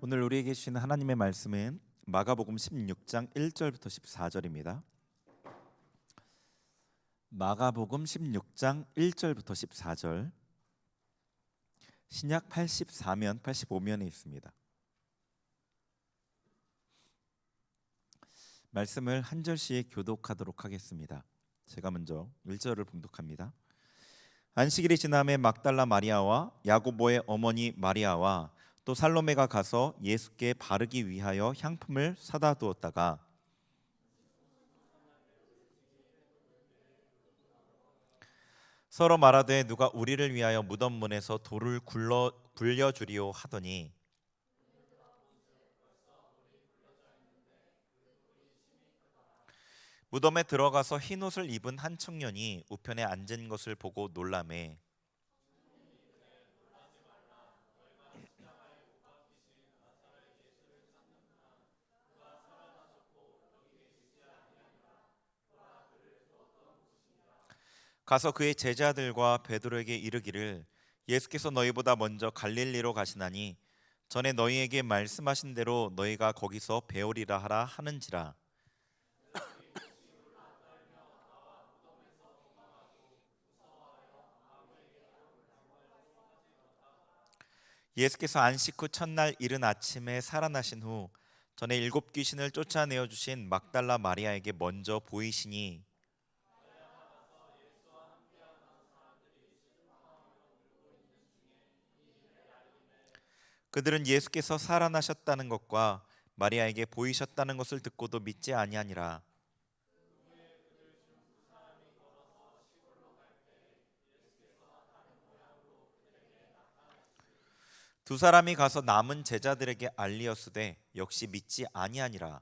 오늘 우리에게 주시는 하나님의 말씀은 마가복음 16장 1절부터 14절입니다. 마가복음 16장 1절부터 14절, 신약 84면 85면에 있습니다. 말씀을 한 절씩 교독하도록 하겠습니다. 제가 먼저 1절을 봉독합니다. 안식일이 지남에 막달라 마리아와 야고보의 어머니 마리아와 또 살로메가 가서 예수께 바르기 위하여 향품을 사다 두었다가 서로 말하되 누가 우리를 위하여 무덤 문에서 돌을 굴려주리오 하더니 무덤에 들어가서 흰 옷을 입은 한 청년이 우편에 앉은 것을 보고 놀라매 가서 그의 제자들과 베드로에게 이르기를 예수께서 너희보다 먼저 갈릴리로 가시나니 전에 너희에게 말씀하신 대로 너희가 거기서 배우리라 하라 하는지라. 예수께서 안식 후 첫날 이른 아침에 살아나신 후 전에 7귀신을 쫓아내어 주신 막달라 마리아에게 먼저 보이시니 그들은 예수께서 살아나셨다는 것과 마리아에게 보이셨다는 것을 듣고도 믿지 아니하니라. 두 사람이 가서 남은 제자들에게 알리었으되 역시 믿지 아니하니라.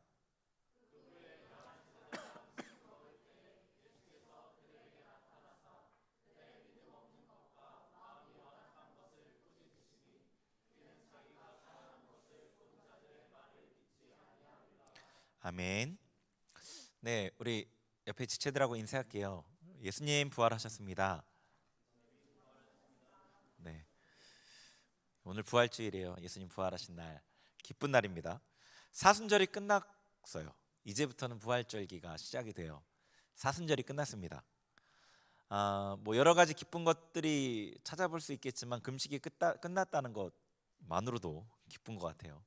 아멘. 네, 우리 옆에 지체들하고 인사할게요. 예수님 부활하셨습니다. 네, 오늘 부활주일이에요. 예수님 부활하신 날, 기쁜 날입니다. 사순절이 끝났어요. 이제부터는 부활절기가 시작이 돼요. 사순절이 끝났습니다. 뭐 여러 가지 기쁜 것들이 찾아볼 수 있겠지만 금식이 끝났다는 것만으로도 기쁜 것 같아요.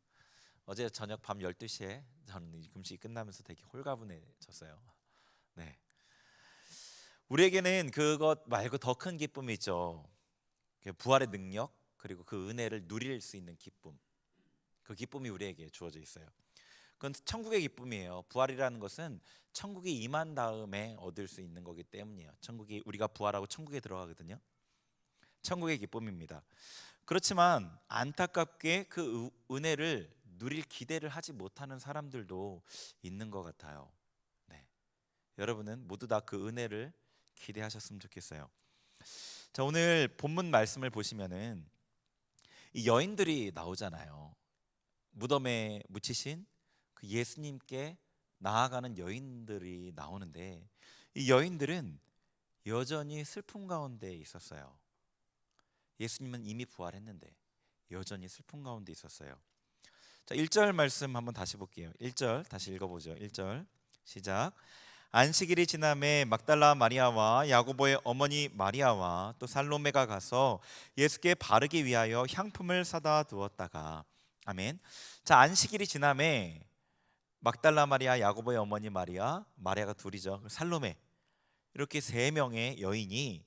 어제 저녁 밤 12시에 저는 이 금식이 끝나면서 되게 홀가분해졌어요. 네. 우리에게는 그것 말고 더 큰 기쁨이 있죠. 부활의 능력 그리고 그 은혜를 누릴 수 있는 기쁨. 그 기쁨이 우리에게 주어져 있어요. 그건 천국의 기쁨이에요. 부활이라는 것은 천국이 임한 다음에 얻을 수 있는 거기 때문이에요. 천국이 우리가 부활하고 천국에 들어가거든요. 천국의 기쁨입니다. 그렇지만 안타깝게 그 은혜를 누릴 기대를 하지 못하는 사람들도 있는 것 같아요. 네. 여러분은 모두 다 그 은혜를 기대하셨으면 좋겠어요. 자, 오늘 본문 말씀을 보시면은 이 여인들이 나오잖아요. 무덤에 묻히신 그 예수님께 나아가는 여인들이 나오는데 이 여인들은 여전히 슬픔 가운데 있었어요. 예수님은 이미 부활했는데 여전히 슬픔 가운데 있었어요. 자, 1절 말씀 한번 다시 볼게요. 1절 다시 읽어보죠. 1절 시작. 안식일이 지남에 막달라 마리아와 야고보의 어머니 마리아와 또 살로메가 가서 예수께 바르기 위하여 향품을 사다 두었다가 아멘. 자, 안식일이 지남에 막달라 마리아, 야고보의 어머니 마리아가 둘이죠. 살로메 이렇게 세 명의 여인이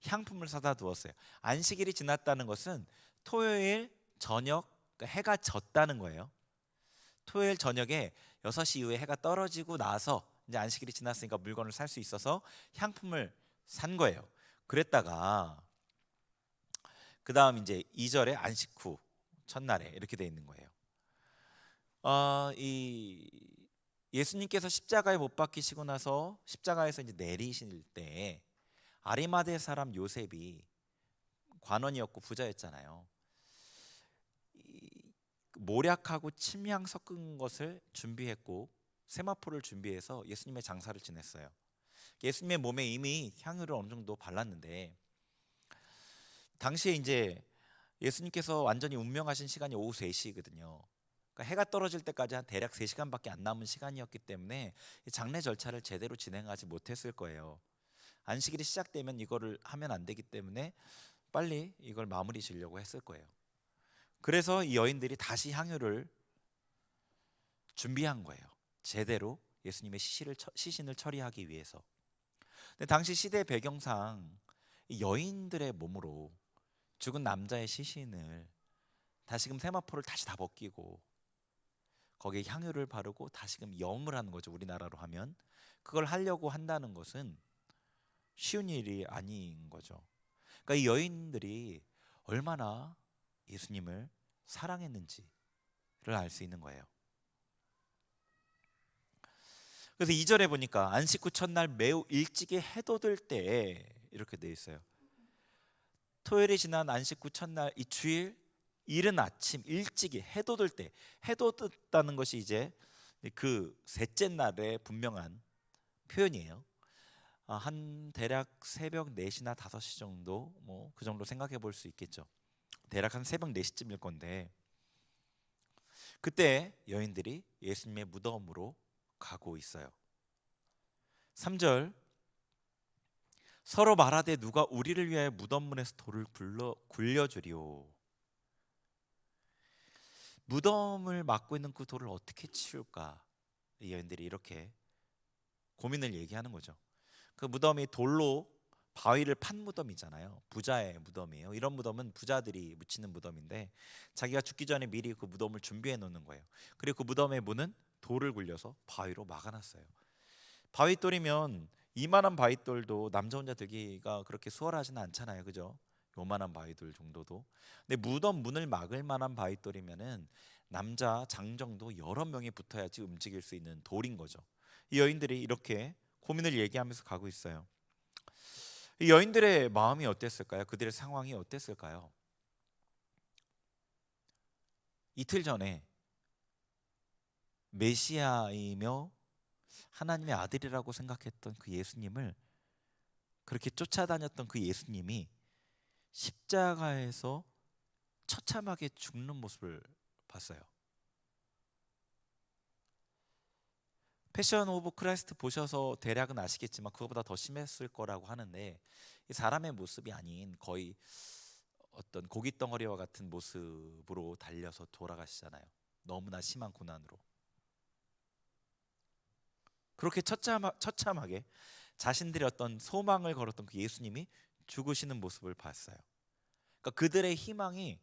향품을 사다 두었어요. 안식일이 지났다는 것은 토요일 저녁 그러니까 해가 졌다는 거예요. 토요일 저녁에 6시 이후에 해가 떨어지고 나서 이제 안식일이 지났으니까 물건을 살 수 있어서 향품을 산 거예요. 그랬다가 그 다음 이제 2절에 안식 후 첫날에 이렇게 돼 있는 거예요. 이 예수님께서 십자가에 못 박히시고 나서 십자가에서 이제 내리실 때 아리마대 사람 요셉이 관원이었고 부자였잖아요. 모략하고 침향 섞은 것을 준비했고 세마포를 준비해서 예수님의 장사를 지냈어요. 예수님의 몸에 이미 향유를 어느 정도 발랐는데 당시에 이제 예수님께서 완전히 운명하신 시간이 오후 3시거든요. 그러니까 해가 떨어질 때까지 한 대략 3시간밖에 안 남은 시간이었기 때문에 이 장례 절차를 제대로 진행하지 못했을 거예요. 안식일이 시작되면 이거를 하면 안 되기 때문에 빨리 이걸 마무리 지려고 했을 거예요. 그래서 이 여인들이 다시 향유를 준비한 거예요. 제대로 예수님의 시신을 처리하기 위해서. 근데 당시 시대 배경상 이 여인들의 몸으로 죽은 남자의 시신을 다시금 세마포를 다시 다 벗기고 거기에 향유를 바르고 다시금 염을 하는 거죠. 우리나라로 하면 그걸 하려고 한다는 것은 쉬운 일이 아닌 거죠. 그러니까 이 여인들이 얼마나 예수님을 사랑했는지를 알 수 있는 거예요. 그래서 2절에 보니까 안식 후 첫날 매우 일찍이 해돋을 때 이렇게 돼 있어요. 토요일이 지난 안식 후 첫날 이 주일 이른 아침 일찍이 해돋을 때, 해돋았다는 것이 이제 그 셋째 날의 분명한 표현이에요. 한 대략 새벽 4시나 5시 정도 뭐 그 정도 생각해 볼 수 있겠죠. 대략 한 새벽 4시쯤일 건데 그때 여인들이 예수님의 무덤으로 가고 있어요. 3절 서로 말하되 누가 우리를 위하여 무덤 문에서 돌을 굴려주리오. 무덤을 막고 있는 그 돌을 어떻게 치울까? 이 여인들이 이렇게 고민을 얘기하는 거죠. 그 무덤이 돌로 바위를 판 무덤이잖아요. 부자의 무덤이에요. 이런 무덤은 부자들이 묻히는 무덤인데 자기가 죽기 전에 미리 그 무덤을 준비해 놓는 거예요. 그리고 그 무덤의 문은 돌을 굴려서 바위로 막아놨어요. 바위돌이면 이만한 바위돌도 남자 혼자 들기가 그렇게 수월하지는 않잖아요, 그죠? 요만한 바위돌 정도도. 근데 무덤 문을 막을 만한 바위돌이면은 남자 장정도 여러 명이 붙어야지 움직일 수 있는 돌인 거죠. 이 여인들이 이렇게 고민을 얘기하면서 가고 있어요. 이 여인들의 마음이 어땠을까요? 그들의 상황이 어땠을까요? 이틀 전에 메시아이며 하나님의 아들이라고 생각했던 그 예수님을, 그렇게 쫓아다녔던 그 예수님이 십자가에서 처참하게 죽는 모습을 봤어요. 패션 오브 크라이스트 보셔서 대략은 아시겠지만 그거보다 더 심했을 거라고 하는데 이 사람의 모습이 아닌 거의 어떤 고깃 덩어리와 같은 모습으로 달려서 돌아가시잖아요. 너무나 심한 고난으로. 그렇게 처참하게 자신들의 어떤 소망을 걸었던 그 예수님이 죽으시는 모습을 봤어요. 그러니까 그들의 희망이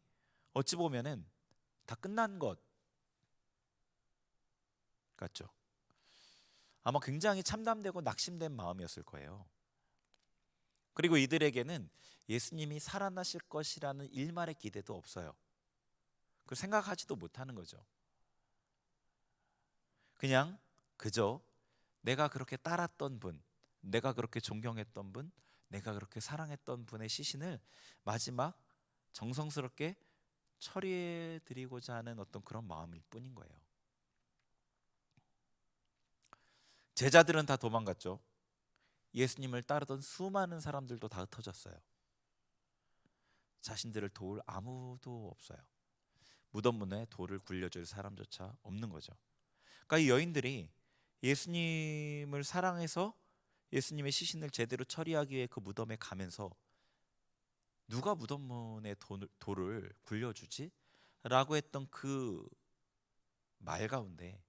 어찌 보면은 다 끝난 것 같죠. 아마 굉장히 참담되고 낙심된 마음이었을 거예요. 그리고 이들에게는 예수님이 살아나실 것이라는 일말의 기대도 없어요. 그걸 생각하지도 못하는 거죠. 그냥 그저 내가 그렇게 따랐던 분, 내가 그렇게 존경했던 분, 내가 그렇게 사랑했던 분의 시신을 마지막 정성스럽게 처리해 드리고자 하는 어떤 그런 마음일 뿐인 거예요. 제자들은 다 도망갔죠. 예수님을 따르던 수많은 사람들도 다 흩어졌어요. 자신들을 도울 아무도 없어요. 무덤 문에 돌을 굴려줄 사람조차 없는 거죠. 그러니까 이 여인들이 예수님을 사랑해서 예수님의 시신을 제대로 처리하기 위해 그 무덤에 가면서 누가 무덤 문에 돌을 굴려주지? 라고 했던 그 말 가운데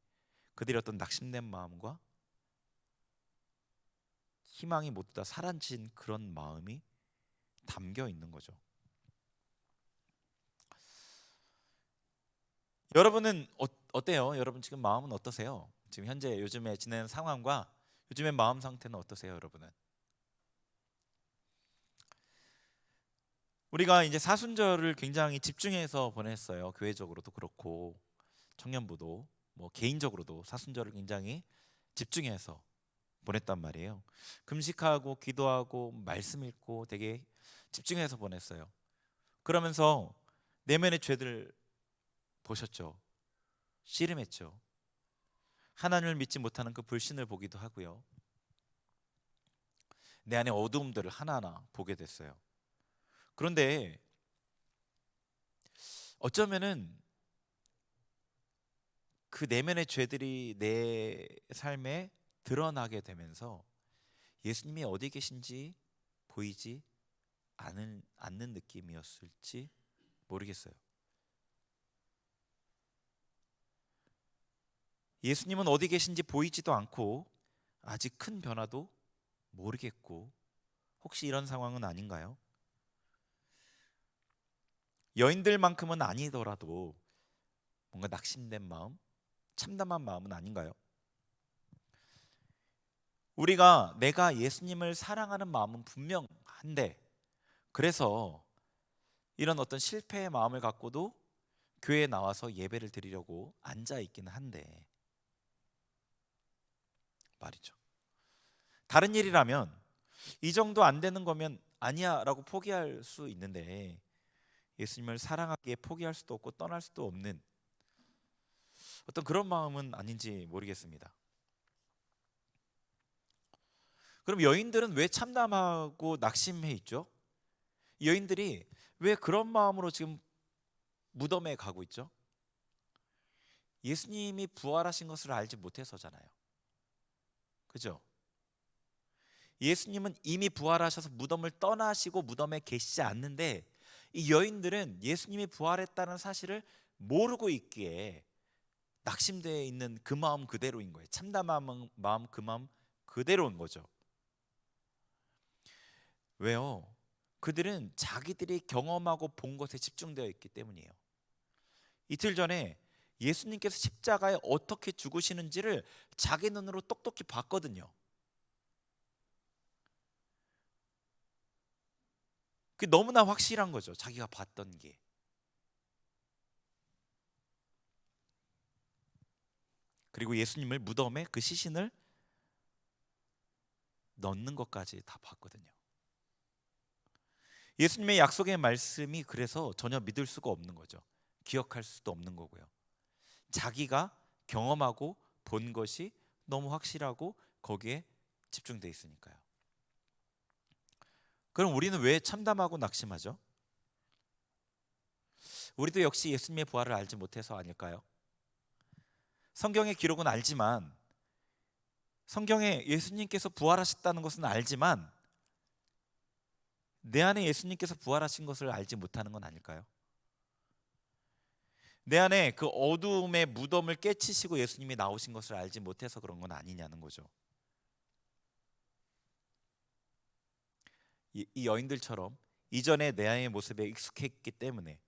그들의 어떤 낙심된 마음과 희망이 모두 다 사라진 그런 마음이 담겨 있는 거죠. 여러분은 어때요? 여러분 지금 마음은 어떠세요? 지금 현재 요즘에 지내는 상황과 요즘의 마음 상태는 어떠세요, 여러분은? 우리가 이제 사순절을 굉장히 집중해서 보냈어요. 교회적으로도 그렇고 청년부도 뭐 개인적으로도 사순절을 굉장히 집중해서 보냈단 말이에요. 금식하고 기도하고 말씀 읽고 되게 집중해서 보냈어요. 그러면서 내면의 죄들 보셨죠? 씨름했죠. 하나님을 믿지 못하는 그 불신을 보기도 하고요. 내 안의 어두움들을 하나하나 보게 됐어요. 그런데 어쩌면은 그 내면의 죄들이 내 삶에 드러나게 되면서 예수님이 어디 계신지 보이지 않는 느낌이었을지 모르겠어요. 예수님은 어디 계신지 보이지도 않고 아직 큰 변화도 모르겠고, 혹시 이런 상황은 아닌가요? 여인들만큼은 아니더라도 뭔가 낙심된 마음, 참담한 마음은 아닌가요? 내가 예수님을 사랑하는 마음은 분명한데, 그래서 이런 어떤 실패의 마음을 갖고도 교회에 나와서 예배를 드리려고 앉아 있기는 한데 말이죠. 다른 일이라면 이 정도 안 되는 거면 아니야 라고 포기할 수 있는데, 예수님을 사랑하기에 포기할 수도 없고 떠날 수도 없는 어떤 그런 마음은 아닌지 모르겠습니다. 그럼 여인들은 왜 참담하고 낙심해 있죠? 여인들이 왜 그런 마음으로 지금 무덤에 가고 있죠? 예수님이 부활하신 것을 알지 못해서잖아요. 그죠? 예수님은 이미 부활하셔서 무덤을 떠나시고 무덤에 계시지 않는데, 이 여인들은 예수님이 부활했다는 사실을 모르고 있기에 낙심되어 있는 그 마음 그대로인 거예요. 참담한 마음, 그 마음 그대로인 거죠. 왜요? 그들은 자기들이 경험하고 본 것에 집중되어 있기 때문이에요. 이틀 전에 예수님께서 십자가에 어떻게 죽으시는지를 자기 눈으로 똑똑히 봤거든요. 그게 너무나 확실한 거죠. 자기가 봤던 게. 그리고 예수님을 무덤에 그 시신을 넣는 것까지 다 봤거든요. 예수님의 약속의 말씀이 그래서 전혀 믿을 수가 없는 거죠. 기억할 수도 없는 거고요. 자기가 경험하고 본 것이 너무 확실하고 거기에 집중돼 있으니까요. 그럼 우리는 왜 참담하고 낙심하죠? 우리도 역시 예수님의 부활을 알지 못해서 아닐까요? 성경의 기록은 알지만, 성경에 예수님께서 부활하셨다는 것은 알지만 내 안에 예수님께서 부활하신 것을 알지 못하는 건 아닐까요? 내 안에 그 어두움의 무덤을 깨치시고 예수님이 나오신 것을 알지 못해서 그런 건 아니냐는 거죠. 이 여인들처럼 이전에 내 안의 모습에 익숙했기 때문에,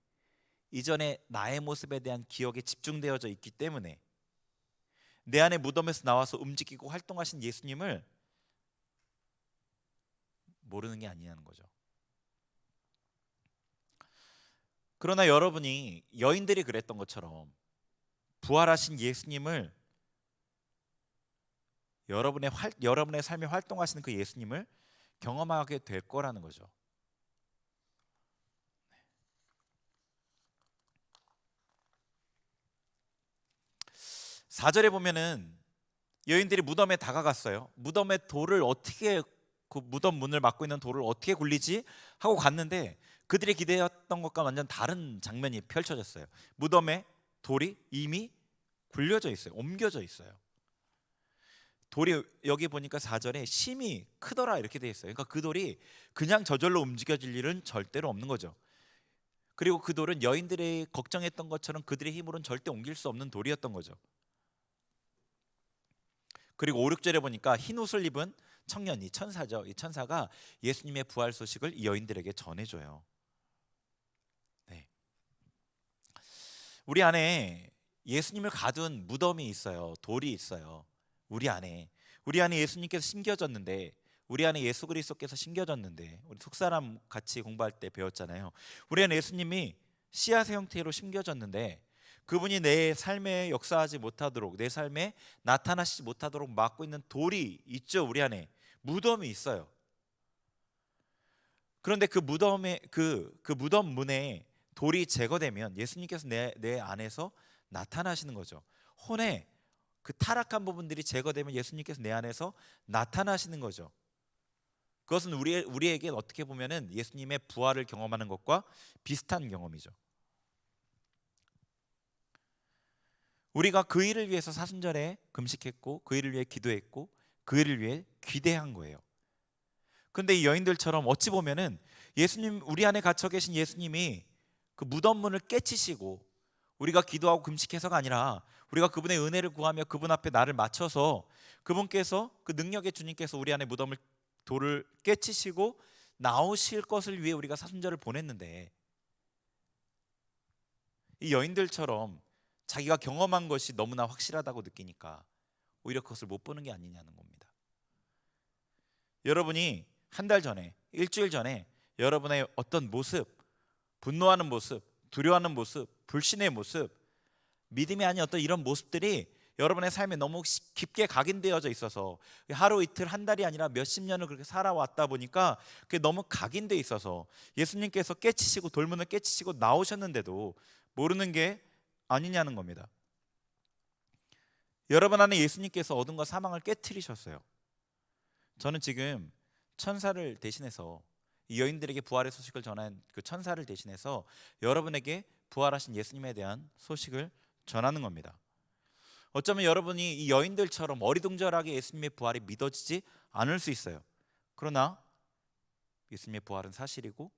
이전에 나의 모습에 대한 기억에 집중되어져 있기 때문에 내 안의 무덤에서 나와서 움직이고 활동하신 예수님을 모르는 게 아니냐는 거죠. 그러나 여러분이 여인들이 그랬던 것처럼 부활하신 예수님을, 여러분의 삶에 활동하시는 그 예수님을 경험하게 될 거라는 거죠. 4절에 보면은 여인들이 무덤에 다가갔어요. 무덤의 돌을 어떻게, 그 무덤 문을 막고 있는 돌을 어떻게 굴리지 하고 갔는데, 그들이 기대했던 것과 완전 다른 장면이 펼쳐졌어요. 무덤에 돌이 이미 굴려져 있어요. 옮겨져 있어요. 돌이 여기 보니까 4절에 심히 크더라 이렇게 돼 있어요. 그러니까 그 돌이 그냥 저절로 움직여질 일은 절대로 없는 거죠. 그리고 그 돌은 여인들이 걱정했던 것처럼 그들의 힘으로는 절대 옮길 수 없는 돌이었던 거죠. 그리고 5, 6절에 보니까 흰 옷을 입은 청년이 천사죠. 이 천사가 예수님의 부활 소식을 이 여인들에게 전해줘요. 네. 우리 안에 예수님을 가둔 무덤이 있어요. 돌이 있어요. 우리 안에 예수님께서 심겨졌는데, 우리 안에 예수 그리스도께서 심겨졌는데, 우리 속사람 같이 공부할 때 배웠잖아요. 우리 안에 예수님이 씨앗의 형태로 심겨졌는데, 그분이 내 삶에 역사하지 못하도록, 내 삶에 나타나시지 못하도록 막고 있는 돌이 있죠. 우리 안에 무덤이 있어요. 그런데 그 무덤에 그 무덤 문에 돌이 제거되면 예수님께서 내 안에서 나타나시는 거죠. 혼의 그 타락한 부분들이 제거되면 예수님께서 내 안에서 나타나시는 거죠. 그것은 우리에게 어떻게 보면은 예수님의 부활을 경험하는 것과 비슷한 경험이죠. 우리가 그 일을 위해서 사순절에 금식했고 그 일을 위해 기도했고 그 일을 위해 귀대한 거예요. 근데 이 여인들처럼 어찌 보면은 예수님, 우리 안에 갇혀 계신 예수님이 그 무덤 문을 깨치시고 우리가 기도하고 금식해서가 아니라 우리가 그분의 은혜를 구하며 그분 앞에 나를 맞춰서 그분께서, 그 능력의 주님께서 우리 안에 무덤을, 돌을 깨치시고 나오실 것을 위해 우리가 사순절을 보냈는데, 이 여인들처럼 자기가 경험한 것이 너무나 확실하다고 느끼니까 오히려 그것을 못 보는 게 아니냐는 겁니다. 여러분이 한 달 전에, 일주일 전에 여러분의 어떤 모습, 분노하는 모습, 두려워하는 모습, 불신의 모습, 믿음이 아닌 어떤 이런 모습들이 여러분의 삶에 너무 깊게 각인되어져 있어서 하루 이틀 한 달이 아니라 몇십 년을 그렇게 살아왔다 보니까 그게 너무 각인돼 있어서 예수님께서 깨치시고 돌문을 깨치시고 나오셨는데도 모르는 게 아니냐는 겁니다. 여러분 안에 예수님께서 어둠과 사망을 깨트리셨어요. 저는 지금 천사를 대신해서, 이 여인들에게 부활의 소식을 전한 그 천사를 대신해서 여러분에게 부활하신 예수님에 대한 소식을 전하는 겁니다. 어쩌면 여러분이 이 여인들처럼 어리둥절하게 예수님의 부활이 믿어지지 않을 수 있어요. 그러나 예수님의 부활은 사실이고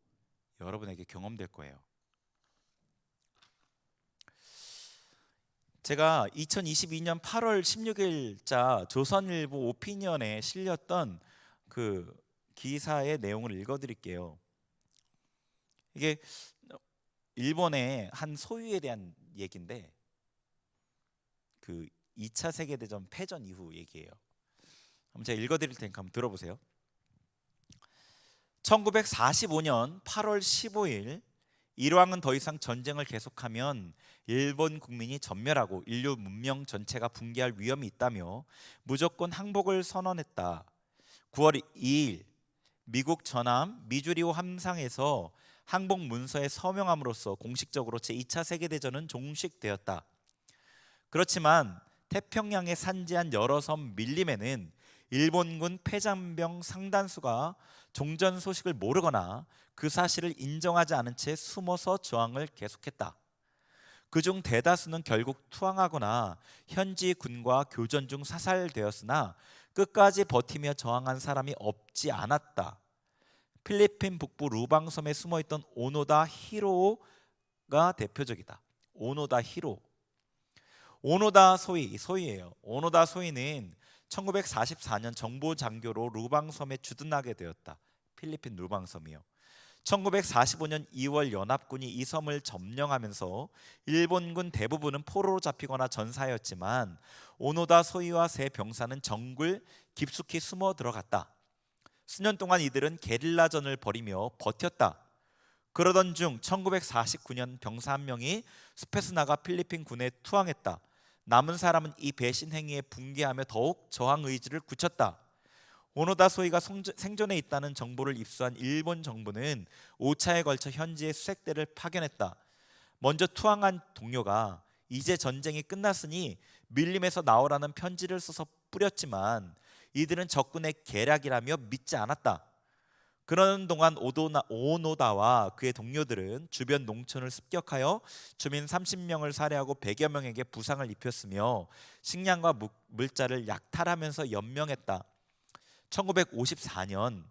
여러분에게 경험될 거예요. 제가 2022년 8월 16일자 조선일보 오피니언에 실렸던 그 기사의 내용을 읽어드릴게요. 이게 일본의 한 소유에 대한 얘기인데, 그 2차 세계대전 패전 이후 얘기예요. 한번 제가 읽어드릴 테니까 한번 들어보세요. 1945년 8월 15일 일왕은 더 이상 전쟁을 계속하면 일본 국민이 전멸하고 인류 문명 전체가 붕괴할 위험이 있다며 무조건 항복을 선언했다. 9월 2일 미국 전함 미주리호 함상에서 항복 문서에 서명함으로써 공식적으로 제2차 세계대전은 종식되었다. 그렇지만 태평양에 산지한 여러 섬 밀림에는 일본군 패잔병 상단수가 종전 소식을 모르거나 그 사실을 인정하지 않은 채 숨어서 저항을 계속했다. 그중 대다수는 결국 투항하거나 현지 군과 교전 중 사살되었으나 끝까지 버티며 저항한 사람이 없지 않았다. 필리핀 북부 루방섬에 숨어있던 오노다 히로가 대표적이다. 오노다 히로. 오노다 소이예요. 오노다 소이는 1944년 정보 장교로 루방섬에 주둔하게 되었다. 필리핀 루방섬이요. 1945년 2월 연합군이 이 섬을 점령하면서 일본군 대부분은 포로로 잡히거나 전사하였지만 오노다 소이와 세 병사는 정글 깊숙이 숨어 들어갔다. 수년 동안 이들은 게릴라전을 벌이며 버텼다. 그러던 중 1949년 병사 한 명이 숲에서 나가 필리핀 군에 투항했다. 남은 사람은 이 배신 행위에 붕괴하며 더욱 저항 의지를 굳혔다. 오노다 소이가 생존해 있다는 정보를 입수한 일본 정부는 5차에 걸쳐 현지에 수색대를 파견했다. 먼저 투항한 동료가 이제 전쟁이 끝났으니 밀림에서 나오라는 편지를 써서 뿌렸지만 이들은 적군의 계략이라며 믿지 않았다. 그러는 동안 오노다와 그의 동료들은 주변 농촌을 습격하여 주민 30명을 살해하고 100여 명에게 부상을 입혔으며 식량과 물자를 약탈하면서 연명했다. 1954년,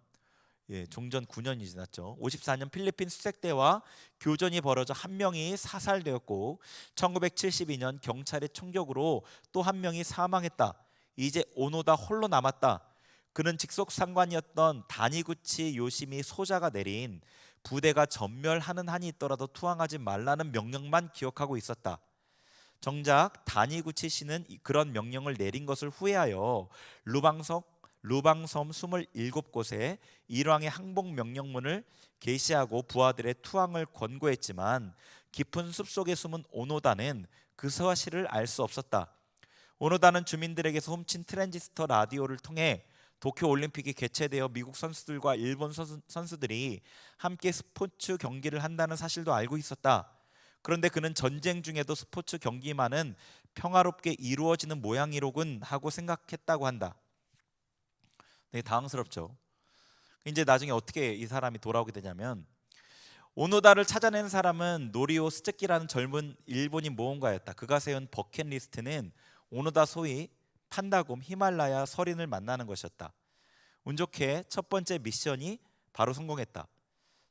종전 9년이 지났죠. 54년 필리핀 수색대와 교전이 벌어져 한 명이 사살되었고 1972년 경찰의 총격으로 또 한 명이 사망했다. 이제 오노다 홀로 남았다. 그는 직속 상관이었던 다니구치 요시미 소자가 내린 부대가 전멸하는 한이 있더라도 투항하지 말라는 명령만 기억하고 있었다. 정작 다니구치 씨는 그런 명령을 내린 것을 후회하여 루방섬 27곳에 일왕의 항복 명령문을 게시하고 부하들의 투항을 권고했지만 깊은 숲속에 숨은 오노다는 그 사실을 알 수 없었다. 오노다는 주민들에게서 훔친 트랜지스터 라디오를 통해 도쿄 올림픽이 개최되어 미국 선수들과 일본 선수들이 함께 스포츠 경기를 한다는 사실도 알고 있었다. 그런데 그는 전쟁 중에도 스포츠 경기만은 평화롭게 이루어지는 모양이로군 하고 생각했다고 한다. 되게 당황스럽죠. 이제 나중에 어떻게 이 사람이 돌아오게 되냐면 오노다를 찾아낸 사람은 노리오 스즈키라는 젊은 일본인 모험가였다. 그가 세운 버킷리스트는 오노다 소위 판다곰 히말라야 서린을 만나는 것이었다. 운 좋게 첫 번째 미션이 바로 성공했다.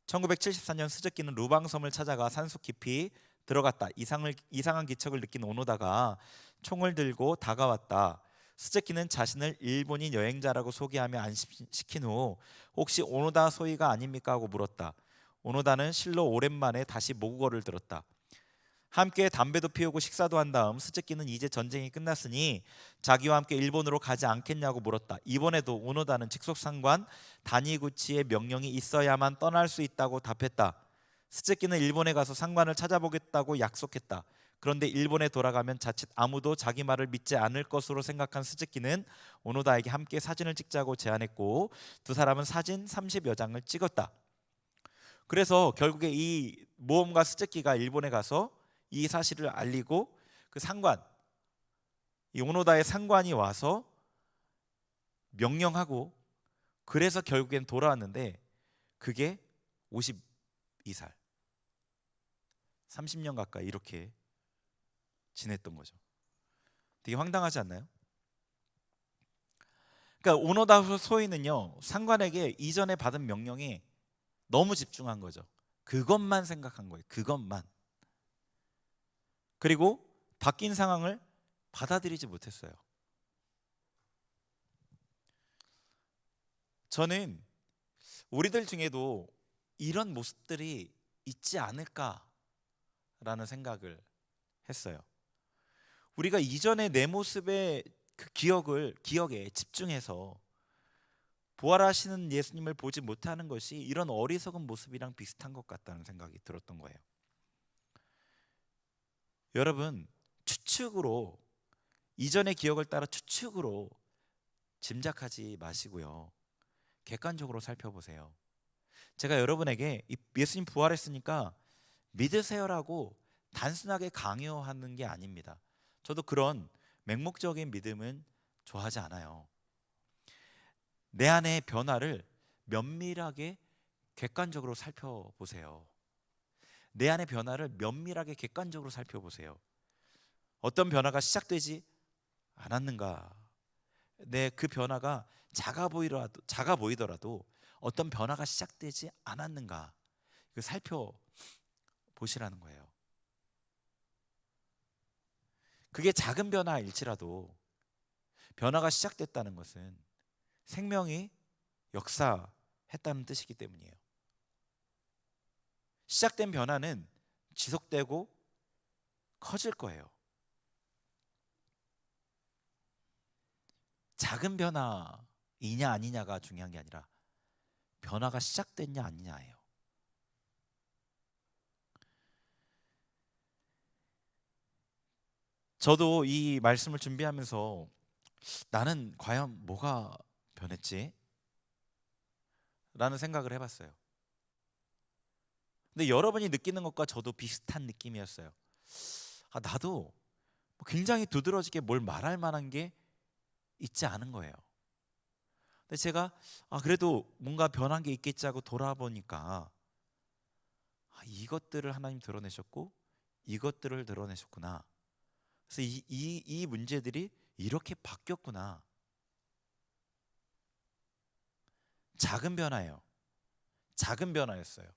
1974년 스즈키는 루방섬을 찾아가 산속 깊이 들어갔다. 이상한 기척을 느낀 오노다가 총을 들고 다가왔다. 스즈키는 자신을 일본인 여행자라고 소개하며 안심시킨 후 혹시 오노다 소이가 아닙니까? 하고 물었다. 오노다는 실로 오랜만에 다시 모국어를 들었다. 함께 담배도 피우고 식사도 한 다음 스즈키는 이제 전쟁이 끝났으니 자기와 함께 일본으로 가지 않겠냐고 물었다. 이번에도 오노다는 직속상관 다니구치의 명령이 있어야만 떠날 수 있다고 답했다. 스즈키는 일본에 가서 상관을 찾아보겠다고 약속했다. 그런데 일본에 돌아가면 자칫 아무도 자기 말을 믿지 않을 것으로 생각한 스즈키는 오노다에게 함께 사진을 찍자고 제안했고 두 사람은 사진 30여 장을 찍었다. 그래서 결국에 이 모험가 스즈키가 일본에 가서 이 사실을 알리고 그 상관, 이 오노다의 상관이 와서 명령하고 그래서 결국엔 돌아왔는데 그게 52살 30년 가까이 이렇게 지냈던 거죠. 되게 황당하지 않나요? 그러니까 오노다 소이는요 상관에게 이전에 받은 명령에 너무 집중한 거죠. 그것만 생각한 거예요. 그것만. 그리고 바뀐 상황을 받아들이지 못했어요. 저는 우리들 중에도 이런 모습들이 있지 않을까라는 생각을 했어요. 우리가 이전에 내 모습의 그 기억에 집중해서 부활하시는 예수님을 보지 못하는 것이 이런 어리석은 모습이랑 비슷한 것 같다는 생각이 들었던 거예요. 여러분, 추측으로 이전의 기억을 따라 추측으로 짐작하지 마시고요. 객관적으로 살펴보세요. 제가 여러분에게 예수님 부활했으니까 믿으세요라고 단순하게 강요하는 게 아닙니다. 저도 그런 맹목적인 믿음은 좋아하지 않아요. 내 안의 변화를 면밀하게 객관적으로 살펴보세요. 내 안의 변화를 면밀하게 객관적으로 살펴보세요. 어떤 변화가 시작되지 않았는가? 그 변화가 작아 보이더라도 어떤 변화가 시작되지 않았는가? 살펴보시라는 거예요. 그게 작은 변화일지라도 변화가 시작됐다는 것은 생명이 역사했다는 뜻이기 때문이에요. 시작된 변화는 지속되고 커질 거예요. 작은 변화이냐 아니냐가 중요한 게 아니라 변화가 시작됐냐 아니냐예요. 저도 이 말씀을 준비하면서 나는 과연 뭐가 변했지? 라는 생각을 해봤어요. 근데 여러분이 느끼는 것과 저도 비슷한 느낌이었어요. 나도 굉장히 두드러지게 뭘 말할 만한 게 있지 않은 거예요. 근데 제가 그래도 뭔가 변한 게 있겠지 하고 돌아보니까 이것들을 하나님 드러내셨고 이것들을 드러내셨구나. 그래서 이 문제들이 이렇게 바뀌었구나. 작은 변화예요. 작은 변화였어요.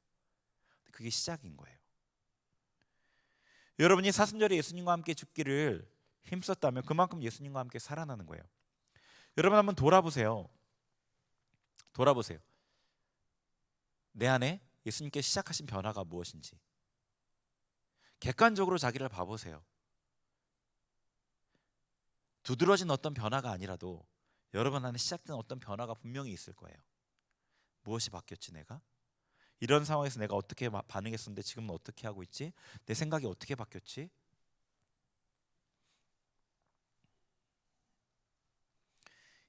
그게 시작인 거예요. 여러분이 사순절에 예수님과 함께 죽기를 힘썼다면 그만큼 예수님과 함께 살아나는 거예요. 여러분 한번 돌아보세요. 내 안에 예수님께 시작하신 변화가 무엇인지 객관적으로 자기를 봐보세요. 두드러진 어떤 변화가 아니라도 여러분 안에 시작된 어떤 변화가 분명히 있을 거예요. 무엇이 바뀌었지 내가? 이런 상황에서 내가 어떻게 반응했었는데 지금은 어떻게 하고 있지? 내 생각이 어떻게 바뀌었지?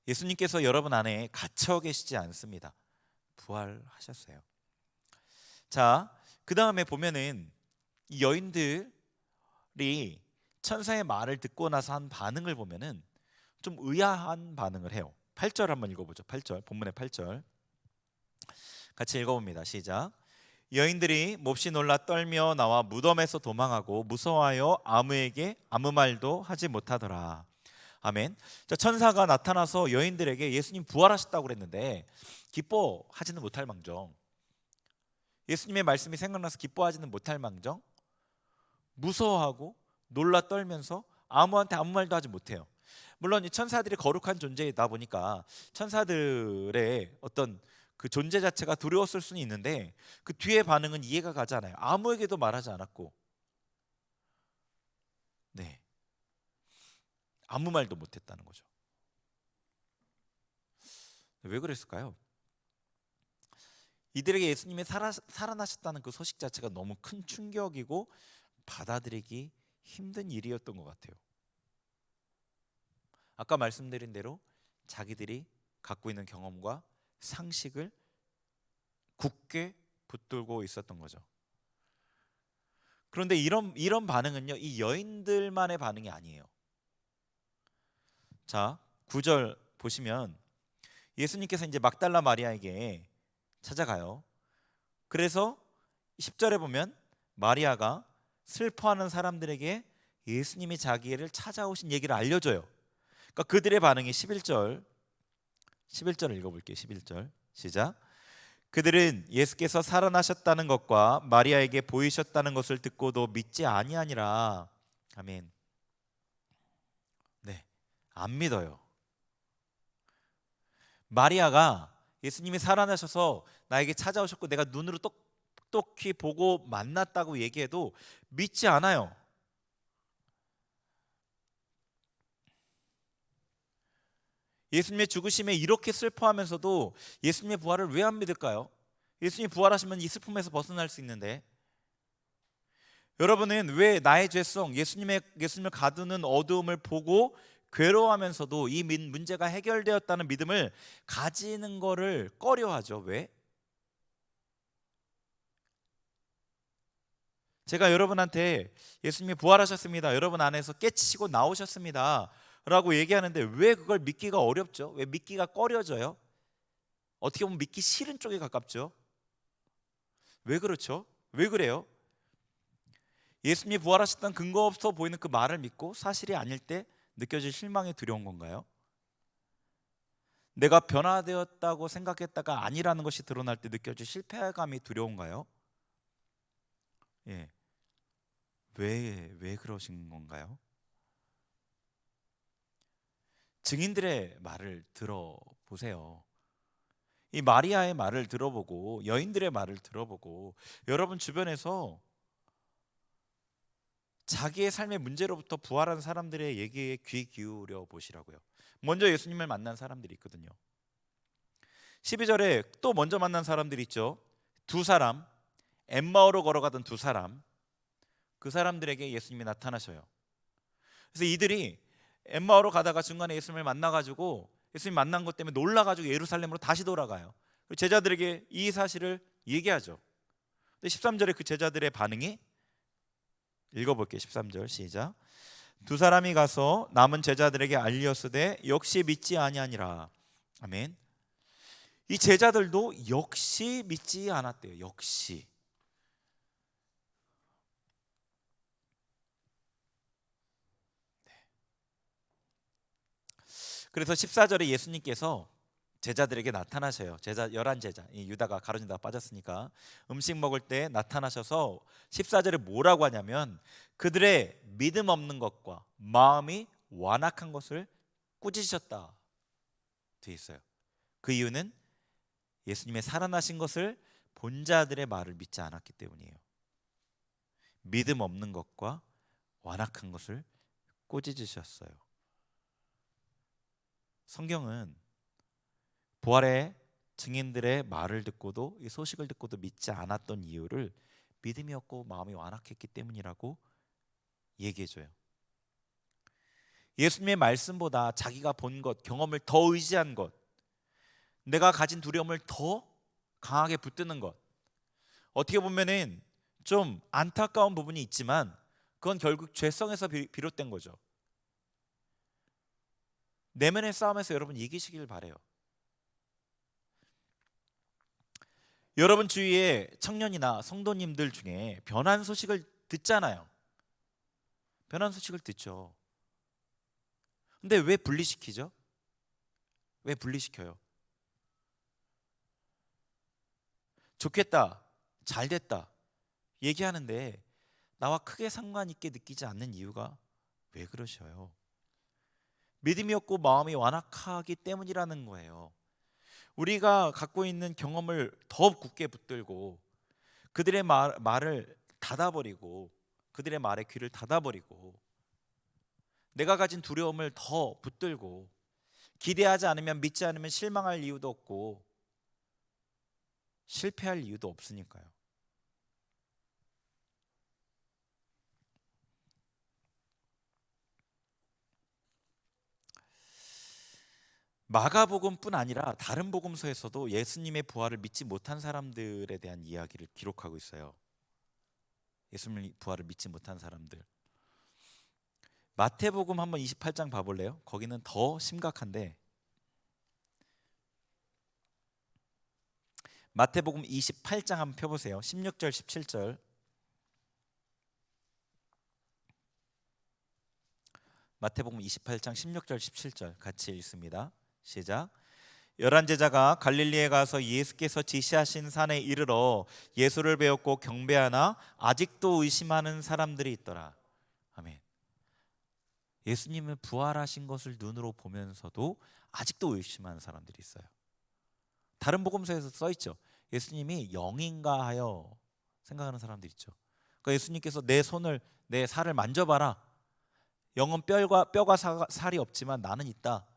예수님께서 여러분 안에 갇혀 계시지 않습니다. 부활하셨어요. 자, 그 다음에 보면은 이 여인들이 천사의 말을 듣고 나서 한 반응을 보면은 좀 의아한 반응을 해요. 8절 한번 읽어보죠. 8절 본문의 8절 같이 읽어봅니다. 시작. 여인들이 몹시 놀라 떨며 나와 무덤에서 도망하고 무서워하여 아무 말도 하지 못하더라. 아멘. 자, 천사가 나타나서 여인들에게 예수님 부활하셨다고 그랬는데 기뻐하지는 못할 망정, 예수님의 말씀이 생각나서 기뻐하지는 못할 망정, 무서워하고 놀라 떨면서 아무한테 아무 말도 하지 못해요. 물론 이 천사들이 거룩한 존재이다 보니까 천사들의 어떤 그 존재 자체가 두려웠을 수는 있는데 그 뒤에 반응은 이해가 가지 않아요. 아무에게도 말하지 않았고, 네, 아무 말도 못했다는 거죠. 왜 그랬을까요? 이들에게 예수님이 살아나셨다는 그 소식 자체가 너무 큰 충격이고 받아들이기 힘든 일이었던 것 같아요. 아까 말씀드린 대로 자기들이 갖고 있는 경험과 상식을 굳게 붙들고 있었던 거죠. 그런데 이런 반응은요, 이 여인들만의 반응이 아니에요. 자, 9절 보시면 예수님께서 이제 막달라 마리아에게 찾아가요. 그래서 10절에 보면 마리아가 슬퍼하는 사람들에게 예수님이 자기를 찾아오신 얘기를 알려줘요. 그러니까 그들의 반응이 11절을 읽어볼게요. 11절 시작. 그들은 예수께서 살아나셨다는 것과 마리아에게 보이셨다는 것을 듣고도 믿지 아니하니라. 아멘. 네, 안 믿어요. 마리아가 예수님이 살아나셔서 나에게 찾아오셨고 내가 눈으로 똑똑히 보고 만났다고 얘기해도 믿지 않아요. 예수님의 죽으심에 이렇게 슬퍼하면서도 예수님의 부활을 왜 안 믿을까요? 예수님이 부활하시면 이 슬픔에서 벗어날 수 있는데, 여러분은 왜 나의 죄성, 예수님을 가두는 어두움을 보고 괴로워하면서도 이 문제가 해결되었다는 믿음을 가지는 거를 꺼려하죠? 왜? 제가 여러분한테 예수님이 부활하셨습니다, 여러분 안에서 깨치시고 나오셨습니다 라고 얘기하는데 왜 그걸 믿기가 어렵죠? 왜 믿기가 꺼려져요? 어떻게 보면 믿기 싫은 쪽에 가깝죠? 왜 그렇죠? 왜 그래요? 예수님이 부활하셨다는 근거 없어 보이는 그 말을 믿고 사실이 아닐 때 느껴질 실망이 두려운 건가요? 내가 변화되었다고 생각했다가 아니라는 것이 드러날 때 느껴질 실패감이 두려운가요? 예. 왜 그러신 건가요? 증인들의 말을 들어보세요. 이 마리아의 말을 들어보고 여인들의 말을 들어보고 여러분 주변에서 자기의 삶의 문제로부터 부활한 사람들의 얘기에 귀 기울여 보시라고요. 먼저 예수님을 만난 사람들이 있거든요. 12절에 또 먼저 만난 사람들이 있죠. 두 사람, 엠마오로 걸어가던 두 사람, 그 사람들에게 예수님이 나타나셔요. 그래서 이들이 엠마오로 가다가 중간에 예수님을 만나가지고 예수님 만난 것 때문에 놀라가지고 예루살렘으로 다시 돌아가요. 제자들에게 이 사실을 얘기하죠. 근데 13절에 그 제자들의 반응이, 읽어볼게요. 13절 시작. 두 사람이 가서 남은 제자들에게 알리었으되 역시 믿지 아니하니라. 아멘. 이 제자들도 역시 믿지 않았대요. 역시. 그래서 14절에 예수님께서 제자들에게 나타나셔요. 제자 11제자, 이 유다가 가룟 유다가 빠졌으니까 음식 먹을 때 나타나셔서 14절에 뭐라고 하냐면 그들의 믿음 없는 것과 마음이 완악한 것을 꾸짖으셨다 돼 있어요. 그 이유는 예수님의 살아나신 것을 본 자들의 말을 믿지 않았기 때문이에요. 믿음 없는 것과 완악한 것을 꾸짖으셨어요. 성경은 부활의 증인들의 말을 듣고도 이 소식을 듣고도 믿지 않았던 이유를 믿음이 없고 마음이 완악했기 때문이라고 얘기해줘요. 예수님의 말씀보다 자기가 본 것, 경험을 더 의지한 것, 내가 가진 두려움을 더 강하게 붙드는 것, 어떻게 보면은 좀 안타까운 부분이 있지만 그건 결국 죄성에서 비롯된 거죠. 내면의 싸움에서 여러분 이기시길 바래요. 여러분 주위에 청년이나 성도님들 중에 변한 소식을 듣잖아요. 변한 소식을 듣죠. 근데 왜 분리시키죠? 왜 분리시켜요? 좋겠다, 잘 됐다 얘기하는데 나와 크게 상관 있게 느끼지 않는 이유가 왜 그러셔요? 믿음이 없고 마음이 완악하기 때문이라는 거예요. 우리가 갖고 있는 경험을 더 굳게 붙들고 그들의 말을 닫아버리고 그들의 말에 귀를 닫아버리고 내가 가진 두려움을 더 붙들고 기대하지 않으면 믿지 않으면 실망할 이유도 없고 실패할 이유도 없으니까요. 마가복음뿐 아니라 다른 복음서에서도 예수님의 부활을 믿지 못한 사람들에 대한 이야기를 기록하고 있어요. 예수님 부활을 믿지 못한 사람들. 마태복음 한번 28장 봐볼래요? 거기는 더 심각한데 마태복음 28장 한번 펴보세요. 16절 17절. 마태복음 28장 16절 17절 같이 읽습니다. 시작. 열한 제자가 갈릴리에 가서 예수께서 지시하신 산에 이르러 예수를 배웠고 경배하나 아직도 의심하는 사람들이 있더라. 아멘. 예수님은 부활하신 것을 눈으로 보면서도 아직도 의심하는 사람들이 있어요. 다른 복음서에서 써 있죠. 예수님이 영인가 하여 생각하는 사람들이 있죠. 그러니까 예수님께서 내 손을 내 살을 만져봐라. 영은 뼈가 살이 없지만 나는 있다.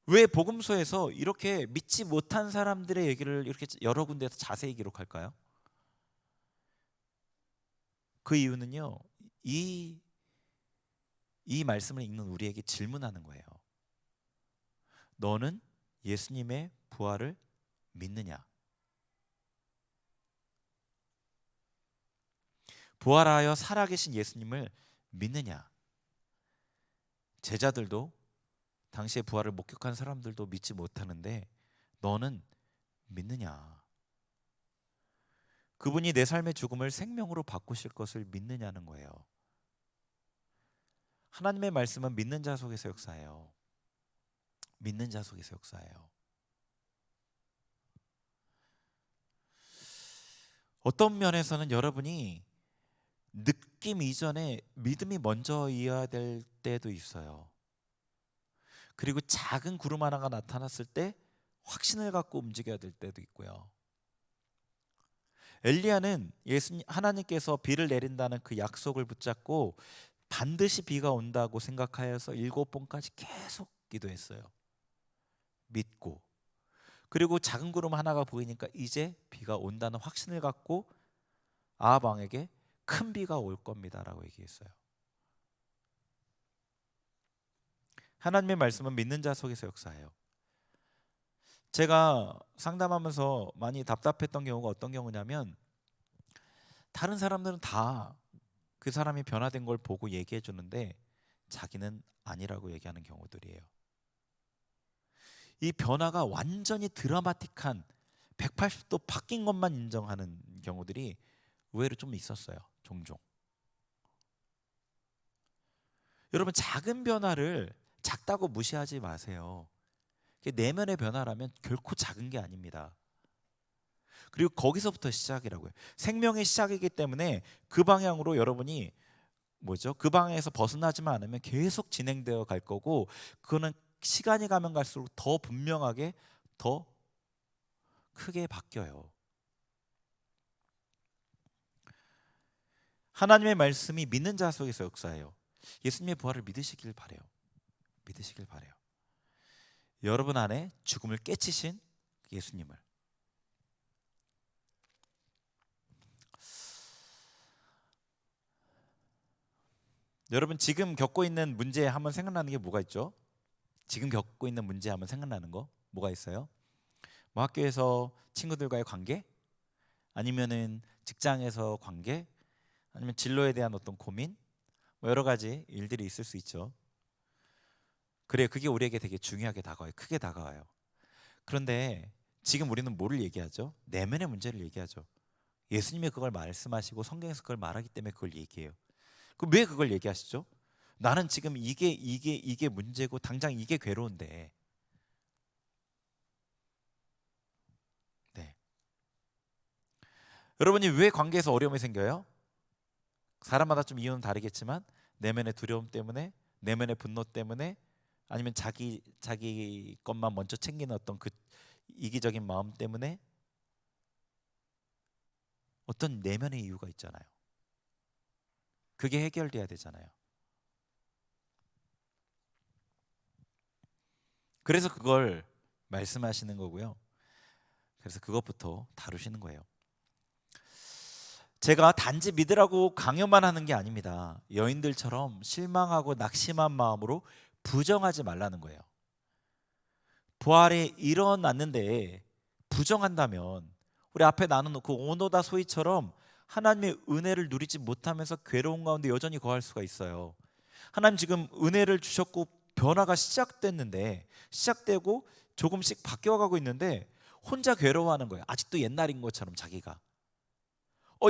왜 복음서에서 이렇게 믿지 못한 사람들의 얘기를 이렇게 여러 군데에서 자세히 기록할까요? 그 이유는요. 이 말씀을 읽는 우리에게 질문하는 거예요. 너는 예수님의 부활을 믿느냐? 부활하여 살아계신 예수님을 믿느냐? 제자들도 당시에 부활을 목격한 사람들도 믿지 못하는데 너는 믿느냐? 그분이 내 삶의 죽음을 생명으로 바꾸실 것을 믿느냐는 거예요. 하나님의 말씀은 믿는 자 속에서 역사해요. 믿는 자 속에서 역사해요. 어떤 면에서는 여러분이 느낌 이전에 믿음이 먼저이어야 될 때도 있어요. 그리고 작은 구름 하나가 나타났을 때 확신을 갖고 움직여야 될 때도 있고요. 엘리야는 하나님께서 비를 내린다는 그 약속을 붙잡고 반드시 비가 온다고 생각하여서 7번까지 계속 기도했어요. 믿고. 그리고 작은 구름 하나가 보이니까 이제 비가 온다는 확신을 갖고 아합 왕에게 큰 비가 올 겁니다라고 얘기했어요. 하나님의 말씀은 믿는 자 속에서 역사해요. 제가 상담하면서 많이 답답했던 경우가 어떤 경우냐면 다른 사람들은 다 그 사람이 변화된 걸 보고 얘기해 주는데 자기는 아니라고 얘기하는 경우들이에요. 이 변화가 완전히 드라마틱한 180도 바뀐 것만 인정하는 경우들이 의외로 좀 있었어요. 종종. 여러분 작은 변화를 작다고 무시하지 마세요. 내면의 변화라면 결코 작은 게 아닙니다. 그리고 거기서부터 시작이라고요. 생명의 시작이기 때문에 그 방향으로 여러분이 그 방향에서 벗어나지만 않으면 계속 진행되어 갈 거고 그거는 시간이 가면 갈수록 더 분명하게 더 크게 바뀌어요. 하나님의 말씀이 믿는 자 속에서 역사해요. 예수님의 부활을 믿으시길 바래요. 믿으시길 바래요. 여러분 안에 죽음을 깨치신 예수님을. 여러분 지금 겪고 있는 문제에 한번 생각나는 게 뭐가 있죠? 지금 겪고 있는 문제 한번 생각나는 거 뭐가 있어요? 뭐 학교에서 친구들과의 관계? 아니면은 직장에서 관계? 아니면 진로에 대한 어떤 고민? 뭐 여러 가지 일들이 있을 수 있죠. 그래요. 그게 우리에게 되게 중요하게 다가와요. 크게 다가와요. 그런데 지금 우리는 뭐를 얘기하죠? 내면의 문제를 얘기하죠. 예수님이 그걸 말씀하시고 성경에서 그걸 말하기 때문에 그걸 얘기해요. 그럼 왜 그걸 얘기하시죠? 나는 지금 이게 문제고 당장 이게 괴로운데. 네. 여러분이 왜 관계에서 어려움이 생겨요? 사람마다 좀 이유는 다르겠지만 내면의 두려움 때문에, 내면의 분노 때문에, 아니면 자기 것만 먼저 챙기는 어떤 그 이기적인 마음 때문에, 어떤 내면의 이유가 있잖아요. 그게 해결돼야 되잖아요. 그래서 그걸 말씀하시는 거고요. 그래서 그것부터 다루시는 거예요. 제가 단지 믿으라고 강요만 하는 게 아닙니다. 여인들처럼 실망하고 낙심한 마음으로 부정하지 말라는 거예요. 부활이 일어났는데 부정한다면 우리 앞에 나눈 그 오노다 소이처럼 하나님의 은혜를 누리지 못하면서 괴로운 가운데 여전히 거할 수가 있어요. 하나님 지금 은혜를 주셨고 변화가 시작되고 조금씩 바뀌어가고 있는데 혼자 괴로워하는 거예요. 아직도 옛날인 것처럼 자기가.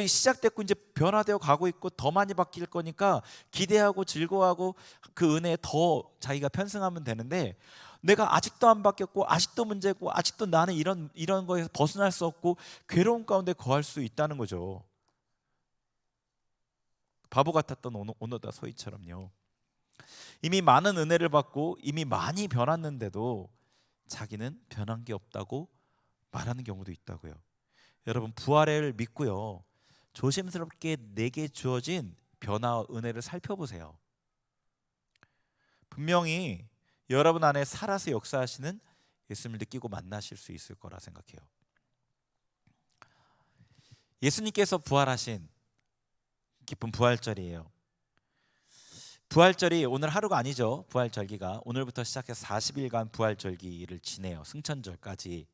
이 시작됐고 이제 변화되어 가고 있고 더 많이 바뀔 거니까 기대하고 즐거워하고 그 은혜에 더 자기가 편승하면 되는데, 내가 아직도 안 바뀌었고 아직도 문제고 아직도 나는 이런 거에서 벗어날 수 없고 괴로운 가운데 거할 수 있다는 거죠. 바보 같았던 오노다 소이처럼요. 이미 많은 은혜를 받고 이미 많이 변했는데도 자기는 변한 게 없다고 말하는 경우도 있다고요. 여러분, 부활을 믿고요, 조심스럽게 내게 주어진 변화와 은혜를 살펴보세요. 분명히 여러분 안에 살아서 역사하시는 예수님을 느끼고 만나실 수 있을 거라 생각해요. 예수님께서 부활하신 기쁜 부활절이에요. 부활절이 오늘 하루가 아니죠. 부활절기가 오늘부터 시작해서 40일간 부활절기를 지내요. 승천절까지.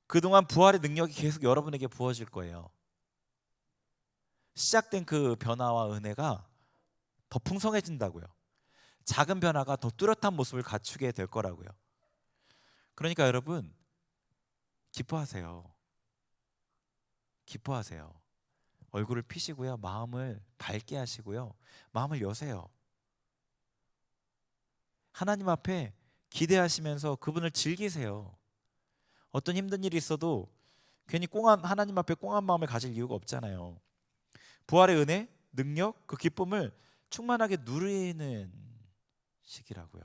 그동안 부활의 능력이 계속 여러분에게 부어질 거예요. 시작된 그 변화와 은혜가 더 풍성해진다고요. 작은 변화가 더 뚜렷한 모습을 갖추게 될 거라고요. 그러니까 여러분, 기뻐하세요. 기뻐하세요. 얼굴을 피시고요, 마음을 밝게 하시고요, 마음을 여세요. 하나님 앞에 기대하시면서 그분을 즐기세요. 어떤 힘든 일이 있어도 괜히 하나님 앞에 꽁한 마음을 가질 이유가 없잖아요. 부활의 은혜, 능력, 그 기쁨을 충만하게 누리는 시기라고요.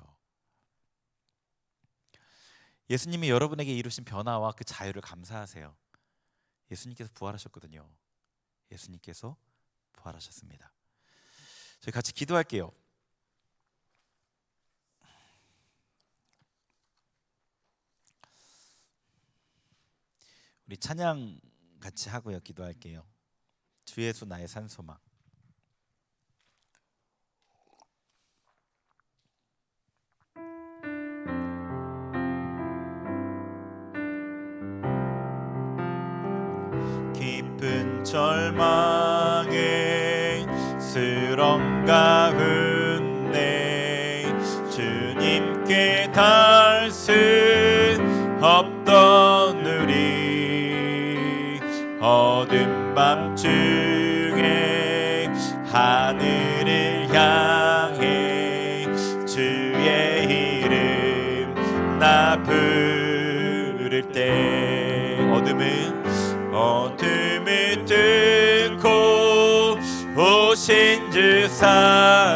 예수님이 여러분에게 이루신 변화와 그 자유를 감사하세요. 예수님께서 부활하셨거든요. 예수님께서 부활하셨습니다. 저희 같이 기도할게요. 우리 찬양 같이 하고요, 기도할게요. 주 예수 나의 산소망. 깊은 절망에 스런 가운데 주님께 닿을 수 없던 우리, 어두운 밤중에 하늘을 향해 주의 이름 나 부를 때, 어둠을 뚫고 오신 주 살아계시네.